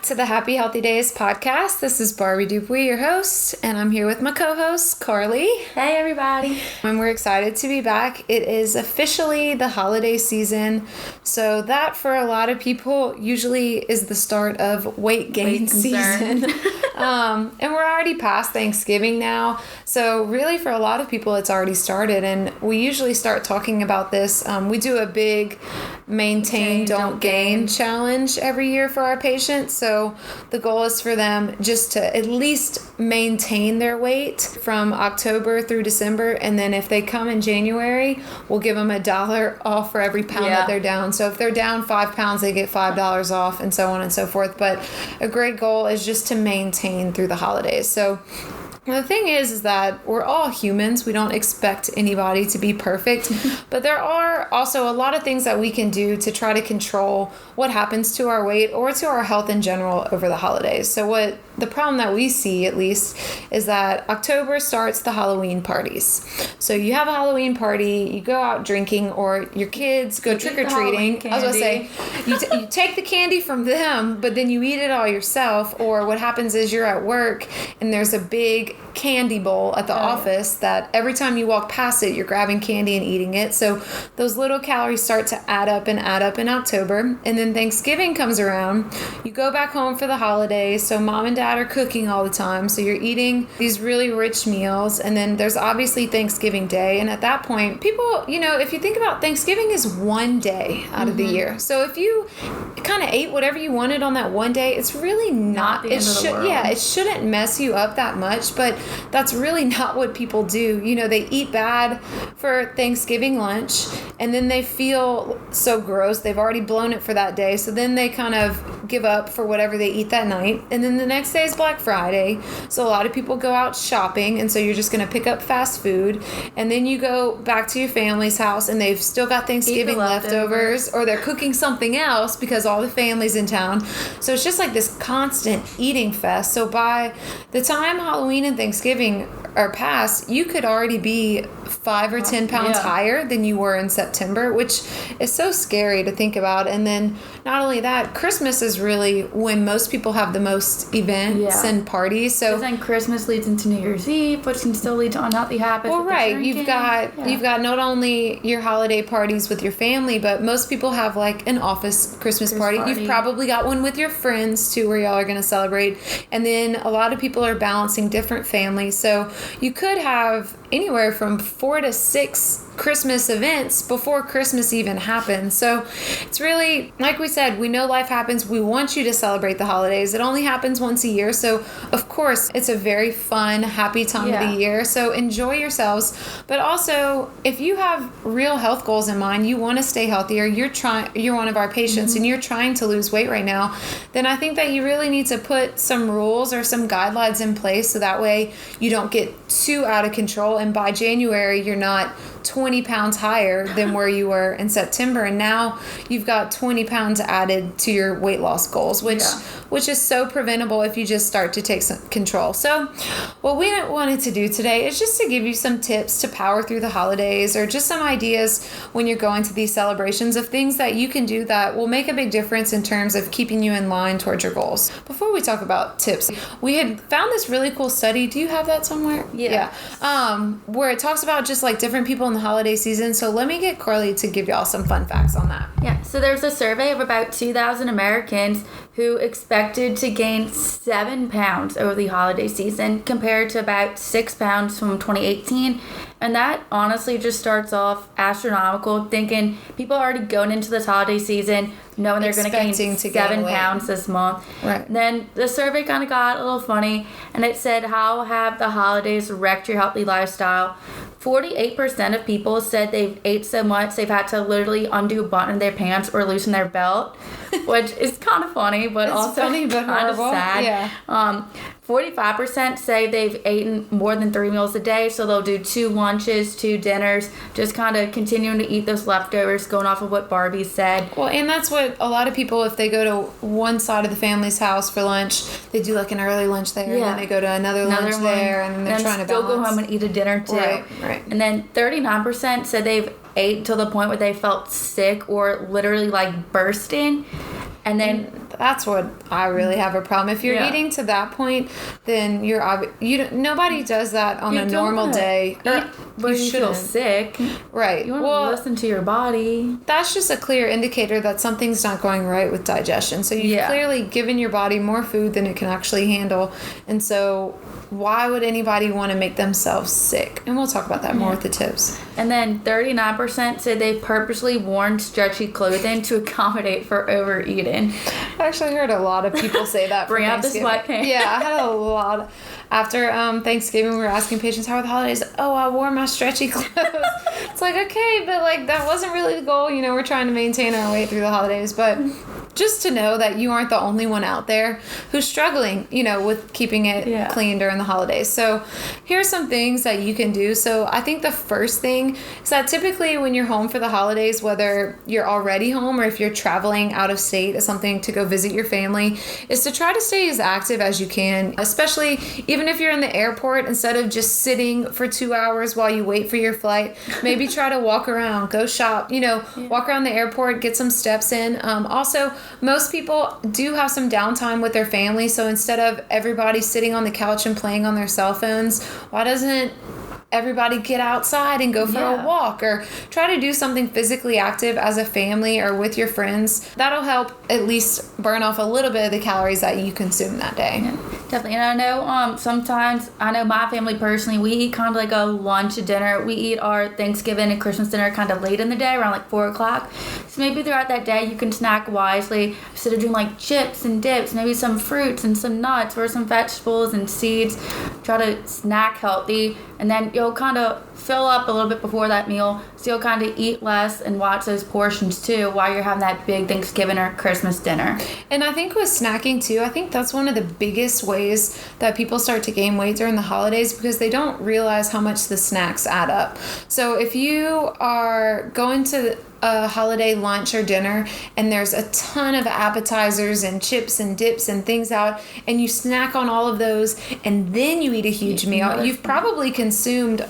to the Happy Healthy Days podcast. This is Barbie Dupuy, your host, and I'm here with my co-host, Carly. Hey, everybody. And we're excited to be back. It is officially the holiday season, so that for a lot of people usually is the start of weight gain season. And we're already past Thanksgiving now, so really for a lot of people it's already started, and we usually start talking about this. We do a big maintain, don't gain challenge every year for our patients. So the goal is for them just to at least maintain their weight from October through December. And then if they come in January, we'll give them $1 off for every pound that they're down. So if they're down 5 pounds, they get $5 off, and so on and so forth. But a great goal is just to maintain through the holidays. So the thing is that we're all humans. We don't expect anybody to be perfect, but there are also a lot of things that we can do to try to control what happens to our weight or to our health in general over the holidays. So what the problem that we see, at least, is that October starts the Halloween parties. So you have a Halloween party, you go out drinking, or your kids go trick-or-treating. I was going to say, you take the candy from them, but then you eat it all yourself. Or what happens is you're at work and there's a big candy bowl at the office that every time you walk past it, you're grabbing candy and eating it. So those little calories start to add up in October. And then Thanksgiving comes around. You go back home for the holidays. So mom and dad are cooking all the time. So you're eating these really rich meals. And then there's obviously Thanksgiving Day. And at that point, people, if you think about Thanksgiving is one day out of the year. So if you kind of ate whatever you wanted on that one day, it's really not the end of the world. Yeah, it shouldn't mess you up that much. But that's really not what people do. They eat bad for Thanksgiving lunch, and then they feel so gross. They've already blown it for that day. So then they kind of give up for whatever they eat that night. And then the next day is Black Friday. So a lot of people go out shopping, and so you're just going to pick up fast food. And then you go back to your family's house, and they've still got Thanksgiving leftovers, or they're cooking something else because all the family's in town. So it's just like this constant eating fest. So by the time Halloween and Thanksgiving are past, you could already be 5 or 10 pounds higher than you were in September, which is so scary to think about. And then not only that, Christmas is really when most people have the most events and parties. So then Christmas leads into New Year's Eve, which can still lead to unhealthy habits. Well, right. You've got not only your holiday parties with your family, but most people have like an office Christmas party. You've probably got one with your friends too, where y'all are going to celebrate. And then a lot of people are balancing different families. So you could have anywhere from 4 to 6 Christmas events before Christmas even happens. So it's really, like we said, we know life happens. We want you to celebrate the holidays. It only happens once a year. So of course it's a very fun, happy time of the year. So enjoy yourselves. But also, if you have real health goals in mind, you want to stay healthier, you're one of our patients and you're trying to lose weight right now, then I think that you really need to put some rules or some guidelines in place so that way you don't get too out of control. And by January, you're not 20 pounds higher than where you were in September, and now you've got 20 pounds added to your weight loss goals, which is so preventable if you just start to take some control. So what we wanted to do today is just to give you some tips to power through the holidays, or just some ideas when you're going to these celebrations of things that you can do that will make a big difference in terms of keeping you in line towards your goals. Before we talk about tips, we had found this really cool study. Do you have that somewhere? Yeah. Where it talks about just like different people in the holiday season. So let me get Carly to give y'all some fun facts on that. Yeah. So there's a survey of about 2,000 Americans who expected to gain 7 pounds over the holiday season compared to about 6 pounds from 2018. And that honestly just starts off astronomical, thinking people are already going into this holiday season knowing they're going to gain 7 pounds this month. Right. Then the survey kind of got a little funny, and it said, how have the holidays wrecked your healthy lifestyle? 48% of people said they've ate so much they've had to literally undo a button in their pants or loosen their belt, which is kind of funny, but it's also funny, but kind of horrible. sad. Yeah. 45% say they've eaten more than 3 meals a day, so they'll do 2 lunches, 2 dinners, just kind of continuing to eat those leftovers, going off of what Barbie said. Well, and that's what a lot of people, if they go to one side of the family's house for lunch, they do like an early lunch there, and then they go to another lunch there, and then they're trying to balance. Still go home and eat a dinner too. Right. And then 39% said they've ate to the point where they felt sick or literally like bursting. And then That's what I really have a problem. If you're eating to that point, then nobody does that on a normal day. Where you feel sick. Right. You want to listen to your body. That's just a clear indicator that something's not going right with digestion. So you've clearly given your body more food than it can actually handle. And so why would anybody want to make themselves sick? And we'll talk about that more with the tips. And then 39% said they purposely worn stretchy clothing to accommodate for overeating. I actually heard a lot of people say that. Bring out the sweatpants. Yeah, I had a lot. After Thanksgiving, we were asking patients, how are the holidays? Oh, I wore my stretchy clothes. It's like, okay, but like that wasn't really the goal. We're trying to maintain our weight through the holidays. But just to know that you aren't the only one out there who's struggling, with keeping it clean during the holidays. So here's some things that you can do. So I think the first thing is that typically when you're home for the holidays, whether you're already home or if you're traveling out of state as something to go visit your family, is to try to stay as active as you can, especially even if you're in the airport, instead of just sitting for 2 hours while you wait for your flight, maybe try to walk around, go shop, walk around the airport, get some steps in. Also, most people do have some downtime with their family. So instead of everybody sitting on the couch and playing on their cell phones, why doesn't everybody get outside and go for a walk, or try to do something physically active as a family or with your friends? That'll help at least burn off a little bit of the calories that you consume that day. Yeah, definitely. And I know sometimes, my family personally, we eat kind of like a lunch, dinner. We eat our Thanksgiving and Christmas dinner kind of late in the day, around like 4 o'clock. So maybe throughout that day you can snack wisely. Instead of doing like chips and dips, maybe some fruits and some nuts or some vegetables and seeds. Try to snack healthy, and then you'll kind of fill up a little bit before that meal, so you'll kind of eat less and watch those portions too while you're having that big Thanksgiving or Christmas dinner. And I think with snacking too, I think that's one of the biggest ways that people start to gain weight during the holidays, because they don't realize how much the snacks add up. So if you are going to a holiday lunch or dinner and there's a ton of appetizers and chips and dips and things out, and you snack on all of those and then you eat a huge meal, you've probably consumed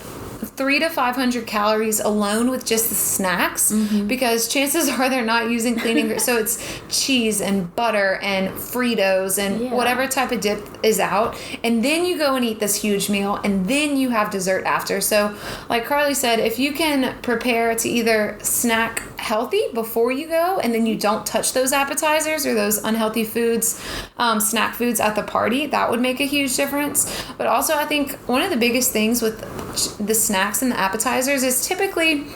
300 to 500 calories alone with just the snacks, because chances are they're not using cleaning. So it's cheese and butter and Fritos and whatever type of dip is out. And then you go and eat this huge meal, and then you have dessert after. So like Carly said, if you can prepare to either snack healthy before you go, and then you don't touch those appetizers or those unhealthy foods, snack foods at the party, that would make a huge difference. But also I think one of the biggest things with the snacks and the appetizers is typically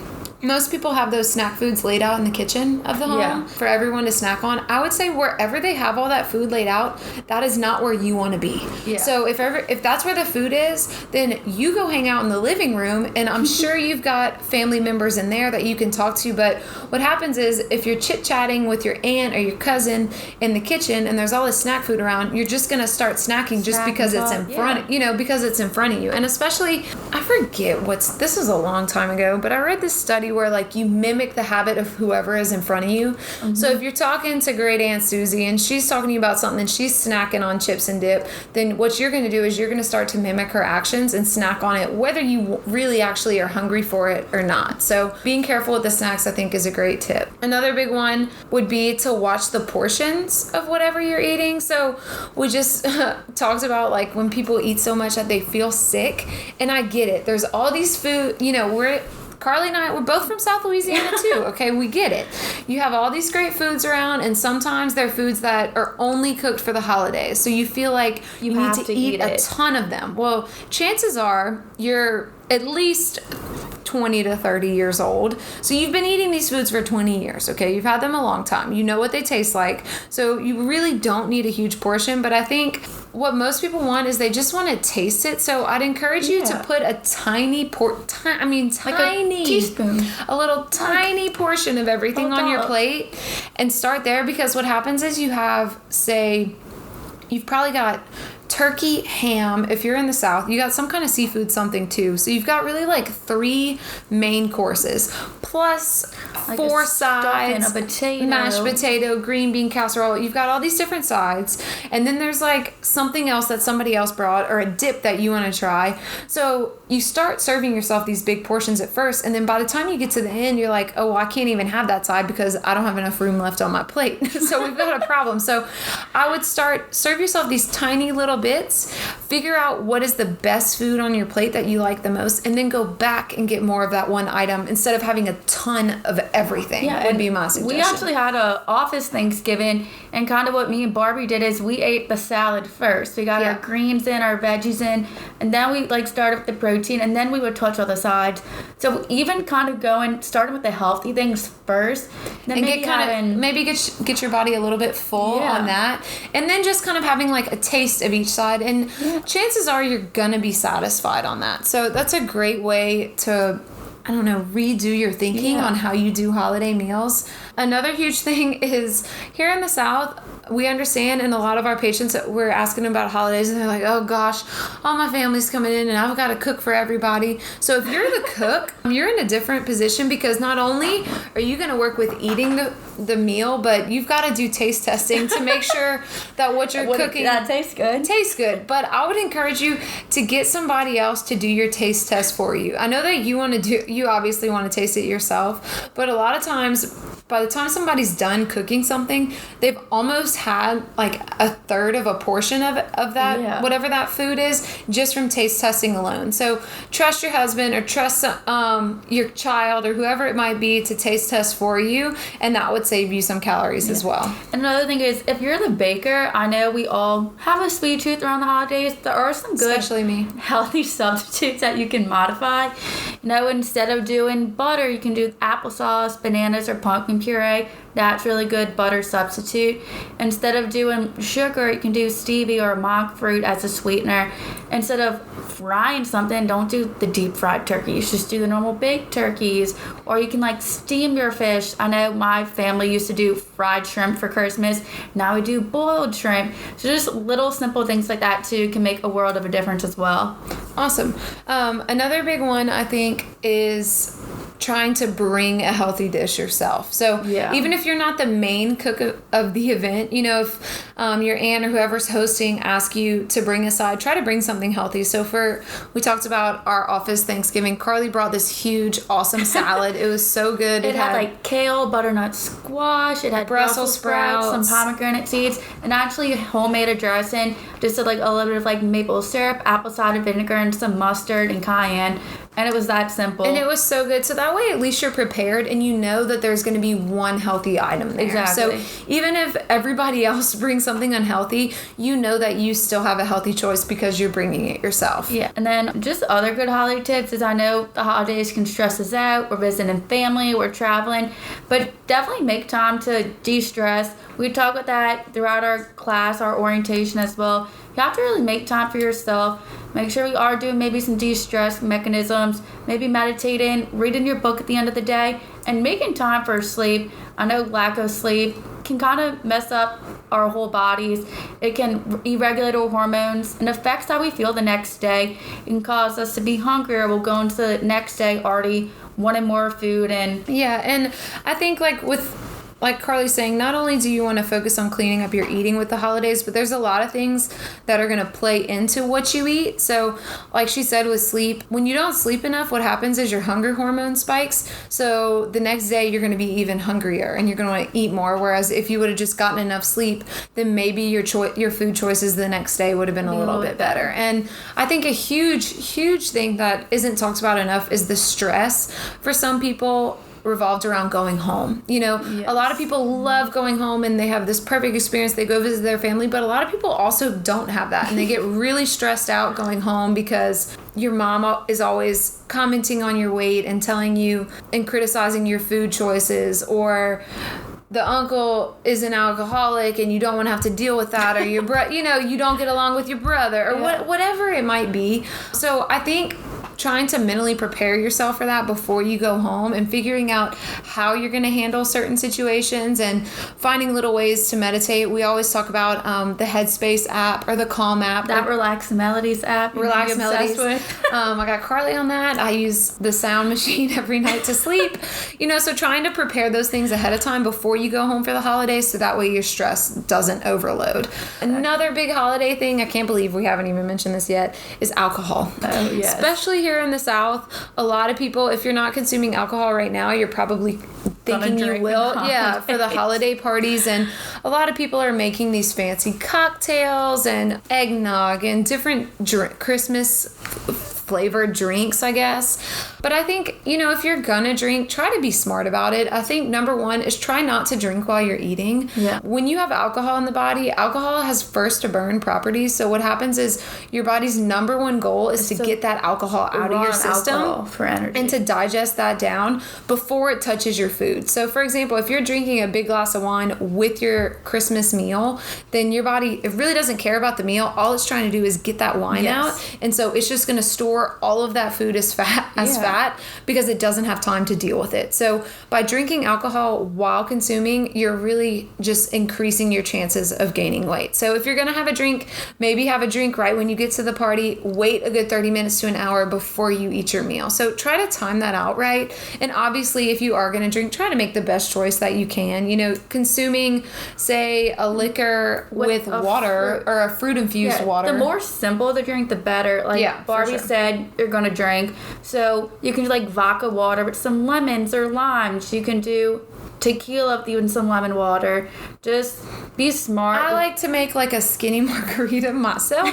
most people have those snack foods laid out in the kitchen of the home for everyone to snack on. I would say wherever they have all that food laid out, that is not where you want to be. Yeah. So if that's where the food is, then you go hang out in the living room, and I'm sure you've got family members in there that you can talk to. But what happens is if you're chit-chatting with your aunt or your cousin in the kitchen and there's all this snack food around, you're just going to start snacking just because it's in front, because it's in front of you. And especially, I forget this was a long time ago, but I read this study where like you mimic the habit of whoever is in front of you. So if you're talking to great Aunt Susie and she's talking to you about something and she's snacking on chips and dip, then what you're going to do is you're going to start to mimic her actions and snack on it, whether you really actually are hungry for it or not. So being careful with the snacks, I think, is a great tip. Another big one would be to watch the portions of whatever you're eating. So we just talked about like when people eat so much that they feel sick, and I get it. There's all these food, Carly and I, we're both from South Louisiana too, okay? We get it. You have all these great foods around, and sometimes they're foods that are only cooked for the holidays. So you feel like you need to eat a ton of them. Well, chances are you're at least 20 to 30 years old. So you've been eating these foods for 20 years, okay? You've had them a long time. You know what they taste like. So you really don't need a huge portion, but I think what most people want is they just want to taste it. So I'd encourage you to put a tiny like a teaspoon, a little tiny portion of everything on your plate, and start there, because what happens is you have, say, you've probably got turkey, ham. If you're in the South, you got some kind of seafood something too. So you've got really like 3 main courses, plus like 4 sides, a potato, mashed potato, green bean casserole. You've got all these different sides, and then there's like something else that somebody else brought, or a dip that you want to try. So you start serving yourself these big portions at first, and then by the time you get to the end, you're like, oh, well, I can't even have that side because I don't have enough room left on my plate. So we've got a problem. So I would serve yourself these tiny little bits, figure out what is the best food on your plate that you like the most, and then go back and get more of that one item instead of having a ton of everything. Yeah, would be my suggestion. We actually had a office Thanksgiving, and kind of what me and Barbie did is we ate the salad first. We got our greens in, our veggies in, and then we like started with the protein, and then we would touch all the sides. So even kind of starting with the healthy things first, then and get your body a little bit full on that, and then just kind of having like a taste of each side, and chances are you're gonna be satisfied on that. So that's a great way to, I don't know, redo your thinking on how you do holiday meals. Another huge thing is here in the South, we understand, and a lot of our patients that we're asking about holidays, and they're like, oh gosh, all my family's coming in and I've got to cook for everybody. So if you're the cook, you're in a different position, because not only are you going to work with eating the meal, but you've got to do taste testing to make sure that what you're cooking tastes good. Tastes good. But I would encourage you to get somebody else to do your taste test for you. I know that you obviously want to taste it yourself, but a lot of times by the time somebody's done cooking something, they've almost had like a third of a portion of that, whatever that food is, just from taste testing alone. So trust your husband or trust your child or whoever it might be to taste test for you, and that would save you some calories as well. And another thing is, if you're the baker, I know we all have a sweet tooth around the holidays. There are some good, especially me, healthy substitutes that you can modify. Instead of doing butter, you can do applesauce, bananas, or pumpkin puree. That's really good butter substitute. Instead of doing sugar, you can do stevia or monk fruit as a sweetener. Instead of frying something, don't do the deep fried turkeys. Just do the normal baked turkeys. Or you can like steam your fish. I know my family used to do fried shrimp for Christmas. Now we do boiled shrimp. So just little simple things like that too can make a world of a difference as well. Awesome. Another big one I think is trying to bring a healthy dish yourself. So even if you're not the main cook of the event, if your aunt or whoever's hosting asks you to bring a side, try to bring something healthy. So we talked about our office Thanksgiving. Carly brought this huge, awesome salad. It was so good. It had like kale, butternut squash. It had Brussels sprouts, some pomegranate seeds, and actually homemade a dressing. Just did like a little bit of like maple syrup, apple cider vinegar, and some mustard and cayenne. And it was that simple. And it was so good. So that way, at least you're prepared and you know that there's going to be one healthy item there. Exactly. So even if everybody else brings something unhealthy, you know that you still have a healthy choice because you're bringing it yourself. Yeah. And then just other good holiday tips is, I know the holidays can stress us out. We're visiting family, we're traveling, but definitely make time to de-stress. We talk about that throughout our class, our orientation as well. You have to really make time for yourself. Make sure we are doing maybe some de-stress mechanisms, maybe meditating, reading your book at the end of the day, and making time for sleep. I know lack of sleep can kind of mess up our whole bodies. It can regulate our hormones and affects how we feel the next day. It can cause us to be hungrier. We'll go into the next day already wanting more food. And I think like Carly's saying, not only do you want to focus on cleaning up your eating with the holidays, but there's a lot of things that are going to play into what you eat. So like she said with sleep, when you don't sleep enough, what happens is your hunger hormone spikes. So the next day you're going to be even hungrier and you're going to want to eat more. Whereas if you would have just gotten enough sleep, then maybe your food choices the next day would have been a little bit better. And I think a huge thing that isn't talked about enough is the stress for some people revolved around going home. A lot of people love going home and they have this perfect experience. They go visit their family, but a lot of people also don't have that, and they get really stressed out going home because your mom is always commenting on your weight and telling you and criticizing your food choices, or the uncle is an alcoholic and you don't want to have to deal with that, or your you don't get along with your brother, or whatever it might be. So I think trying to mentally prepare yourself for that before you go home and figuring out how you're going to handle certain situations and finding little ways to meditate. We always talk about the Headspace app or the Calm app. That Relax Melodies app. Relax Melodies. I got Carly on that. I use the sound machine every night to sleep. So trying to prepare those things ahead of time before you go home for the holidays so that way your stress doesn't overload. Another big holiday thing, I can't believe we haven't even mentioned this yet, is alcohol. Oh, yes. Especially here in the South, a lot of people, if you're not consuming alcohol right now, you're probably thinking you will. Yeah, for the holiday parties. And a lot of people are making these fancy cocktails and eggnog and different Christmas flavored drinks, I guess. But I think, if you're gonna drink, try to be smart about it. I think number one is try not to drink while you're eating. Yeah. When you have alcohol in the body, alcohol has first to burn properties. So what happens is your body's number one goal is to get that alcohol out of your system for energy and to digest that down before it touches your food. So for example, if you're drinking a big glass of wine with your Christmas meal, then your body, it really doesn't care about the meal. All it's trying to do is get that wine out. And so it's just going to store all of that food as fat because it doesn't have time to deal with it. So by drinking alcohol while consuming, you're really just increasing your chances of gaining weight. So if you're going to have a drink, maybe have a drink right when you get to the party. Wait a good 30 minutes to an hour before you eat your meal. So try to time that out right. And obviously, if you are going to drink, try to make the best choice that you can. Consuming, say, a liquor with water or a fruit-infused water. The more simple the drink, the better. Like Barbie said, you're going to drink. So you can do like vodka water with some lemons or limes. You can do tequila with even some lemon water. Just be smart. I like to make like a skinny margarita myself.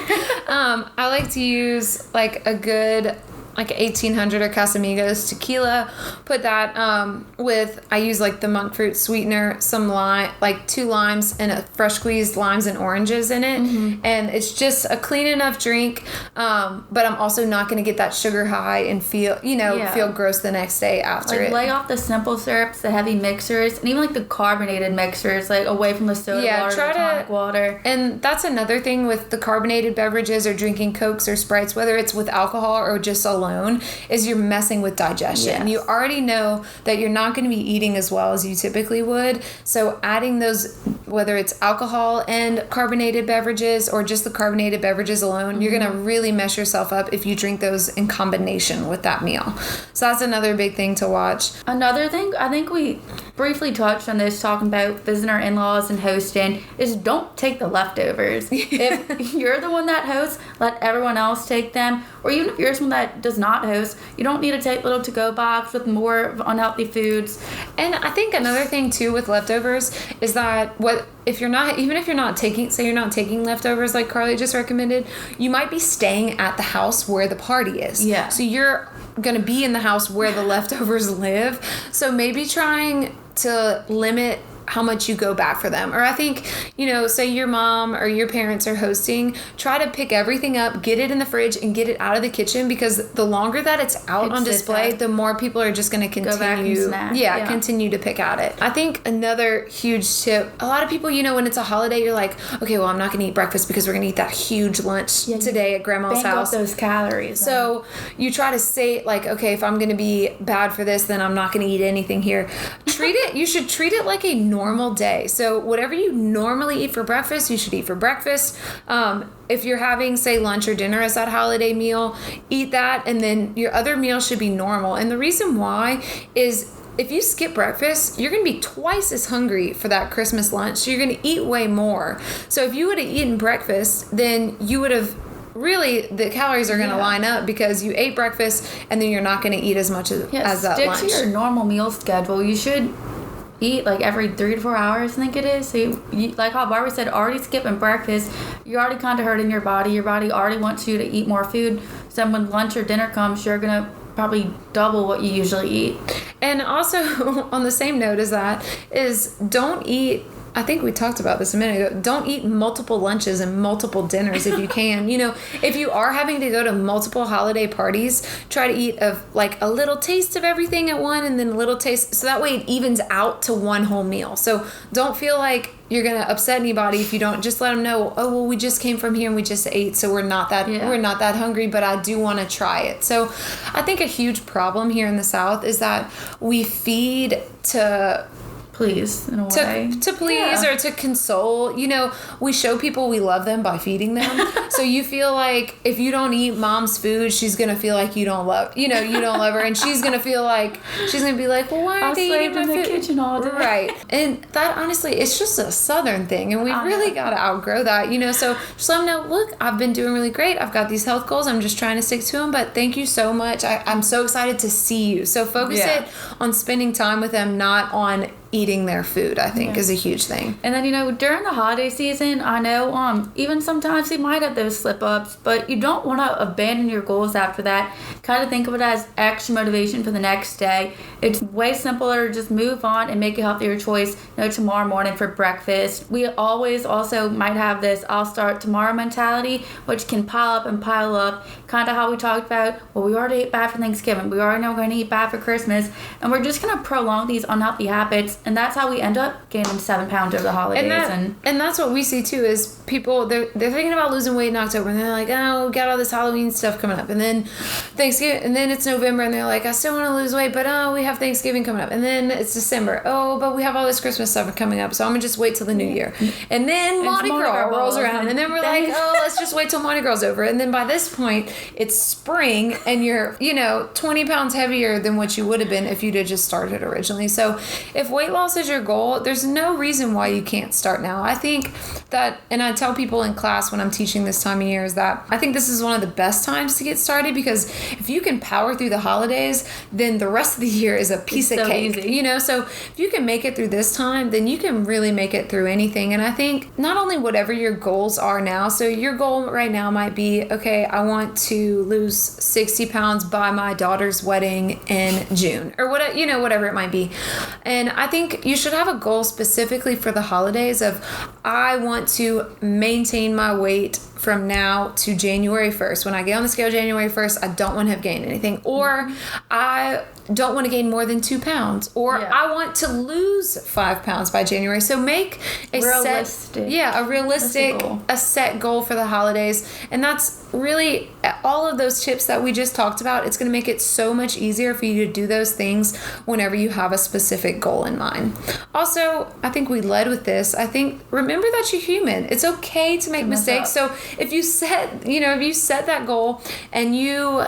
I like to use like a good 1800 or Casamigos tequila. Put that I use like the monk fruit sweetener, some lime, like 2 limes and a fresh squeezed limes and oranges in it. Mm-hmm. And it's just a clean enough drink. But I'm also not going to get that sugar high and feel gross the next day after it. Lay off the simple syrups, the heavy mixers, and even like the carbonated mixers, like away from the soda water, the tonic water. And that's another thing with the carbonated beverages or drinking Cokes or Sprites, whether it's with alcohol or just alone, is you're messing with digestion. Yes. You already know that you're not going to be eating as well as you typically would. So adding those, whether it's alcohol and carbonated beverages or just the carbonated beverages alone, you're going to really mess yourself up if you drink those in combination with that meal. So that's another big thing to watch. Another thing, I think we briefly touched on this, talking about visiting our in-laws and hosting, is don't take the leftovers. If you're the one that hosts, let everyone else take them. Or even if you're someone that does not host, you don't need to take little to-go box with more unhealthy foods. And I think another thing too with leftovers is that if you're not taking leftovers like Carly just recommended, you might be staying at the house where the party is. Yeah. So you're going to be in the house where the leftovers live. So maybe trying to limit how much you go back for them. Or I think, say your mom or your parents are hosting, try to pick everything up, get it in the fridge and get it out of the kitchen, because the longer that it's out on display, the more people are just going to continue continue to pick at it. I think another huge tip, a lot of people, when it's a holiday, you're like, okay, well, I'm not going to eat breakfast because we're going to eat that huge lunch today at grandma's house. Those calories. So you try to say like, okay, if I'm going to be bad for this, then I'm not going to eat anything here. You should treat it like a normal day. So whatever you normally eat for breakfast, you should eat for breakfast. If you're having, say, lunch or dinner as that holiday meal, eat that, and then your other meal should be normal. And the reason why is if you skip breakfast, you're going to be twice as hungry for that Christmas lunch. So you're going to eat way more. So if you would have eaten breakfast, then you would have really, the calories are going to line up because you ate breakfast and then you're not going to eat as much as that lunch. Stick to your normal meal schedule. You should eat like every 3 to 4 hours, I think it is. So you, like how Barbara said, already skipping breakfast, you're already kind of hurting your body. Your body already wants you to eat more food. So when lunch or dinner comes, you're going to probably double what you usually eat. And also on the same note as that is don't eat I think we talked about this a minute ago. Don't eat multiple lunches and multiple dinners if you can. If you are having to go to multiple holiday parties, try to eat like a little taste of everything at one and then a little taste. So that way it evens out to one whole meal. So don't feel like you're going to upset anybody if you don't. Just let them know, oh, well, we just came from here and we just ate, so we're not that hungry, but I do want to try it. So I think a huge problem here in the South is that we feed to please, in a way. To please or to console. We show people we love them by feeding them. So you feel like if you don't eat mom's food, she's going to feel like you don't love her. And she's going to feel like, she's going to be like, well, why aren't they eating my food? in the kitchen all day. Right. And that, honestly, it's just a Southern thing. And we really got to outgrow that, So just let them know, look, I've been doing really great. I've got these health goals. I'm just trying to stick to them. But thank you so much. I'm so excited to see you. So focus it on spending time with them, not on eating their food, I think, is a huge thing. And then, during the holiday season, I know even sometimes you might have those slip-ups, but you don't want to abandon your goals after that. Kind of think of it as extra motivation for the next day. It's way simpler to just move on and make a healthier choice, tomorrow morning for breakfast. We always also might have this I'll start tomorrow mentality, which can pile up, kind of how we talked about, well, we already ate bad for Thanksgiving. We already know we're going to eat bad for Christmas. And we're just going to prolong these unhealthy habits. And that's how we end up gaining 7 pounds over the holidays. And that's what we see too, is people, they're thinking about losing weight in October, and they're like, oh, we got all this Halloween stuff coming up, and then Thanksgiving, and then it's November, and they're like, I still want to lose weight, but we have Thanksgiving coming up, and then it's December, but we have all this Christmas stuff coming up, so I'm gonna just wait till the new year. And then Mardi Gras rolls around, and then we're like, let's just wait till Mardi Gras over. And then by this point it's spring, and you're 20 pounds heavier than what you would have been if you'd have just started originally. So if weight loss is your goal, there's no reason why you can't start now. I think that, and I tell people in class when I'm teaching this time of year, is that I think this is one of the best times to get started, because if you can power through the holidays, then the rest of the year is a piece of cake. Easy. So if you can make it through this time, then you can really make it through anything. And I think not only whatever your goals are now, so your goal right now might be, okay, I want to lose 60 pounds by my daughter's wedding in June, or whatever it might be. And I think you should have a goal specifically for the holidays of, I want to maintain my weight from now to January 1st. When I get on the scale January 1st, I don't want to have gained anything. Or I don't want to gain more than 2 pounds. Or I want to lose 5 pounds by January. So make a set goal for the holidays. And that's really all of those tips that we just talked about. It's going to make it so much easier for you to do those things whenever you have a specific goal in mind. Also, I think we led with this. I think, remember that you're human. It's okay to make mistakes. So if you set that goal and you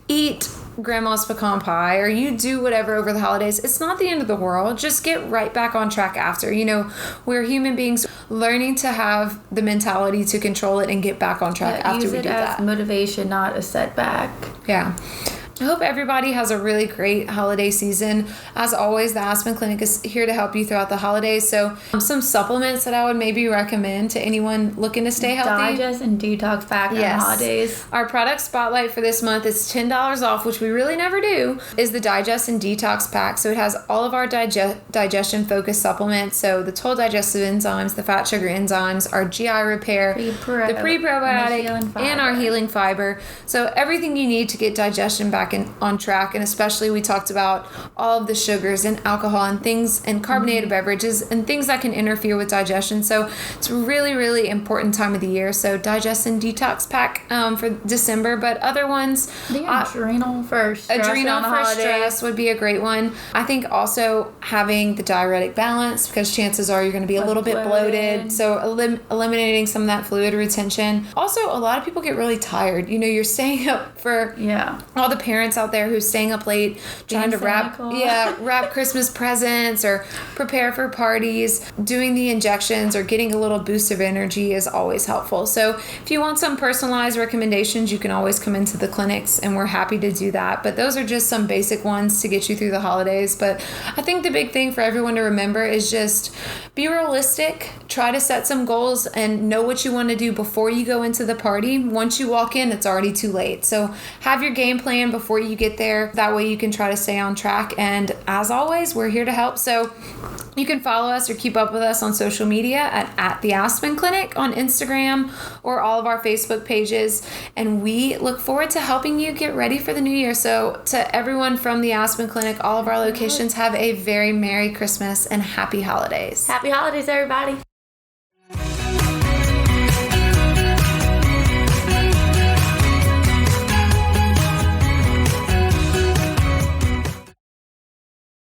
eat grandma's pecan pie, or you do whatever over the holidays, it's not the end of the world. Just get right back on track after. We're human beings learning to have the mentality to control it and get back on track after we do that. Use it as motivation, not a setback. Yeah. I hope everybody has a really great holiday season. As always, the Aspen Clinic is here to help you throughout the holidays. So some supplements that I would maybe recommend to anyone looking to stay healthy. Digest and detox pack on the holidays. Our product spotlight for this month is $10 off, which we really never do, is the Digest and Detox pack. So it has all of our digestion focused supplements. So the total digestive enzymes, the fat sugar enzymes, our GI repair, the pre-probiotic, and our healing fiber. So everything you need to get digestion back on track. And especially we talked about all of the sugars and alcohol and things and carbonated beverages and things that can interfere with digestion. So it's a really, really important time of the year. So Digest and Detox pack for December, but other ones, the adrenal for stress would be a great one. I think also having the diuretic balance, because chances are you're going to be a little bit bloated. So eliminating some of that fluid retention. Also, a lot of people get really tired. You're staying up for all the parents out there who's staying up late trying to wrap Christmas presents or prepare for parties. Doing the injections or getting a little boost of energy is always helpful. So if you want some personalized recommendations, you can always come into the clinics, and we're happy to do that. But those are just some basic ones to get you through the holidays. But I think the big thing for everyone to remember is just be realistic. Try to set some goals and know what you want to do before you go into the party. Once you walk in, it's already too late. So have your game plan before before you get there. That way you can try to stay on track. And as always, we're here to help. So you can follow us or keep up with us on social media at the Aspen Clinic on Instagram or all of our Facebook pages. And we look forward to helping you get ready for the new year. So to everyone from the Aspen Clinic, all of our locations, have a very Merry Christmas and Happy Holidays. Happy holidays, everybody.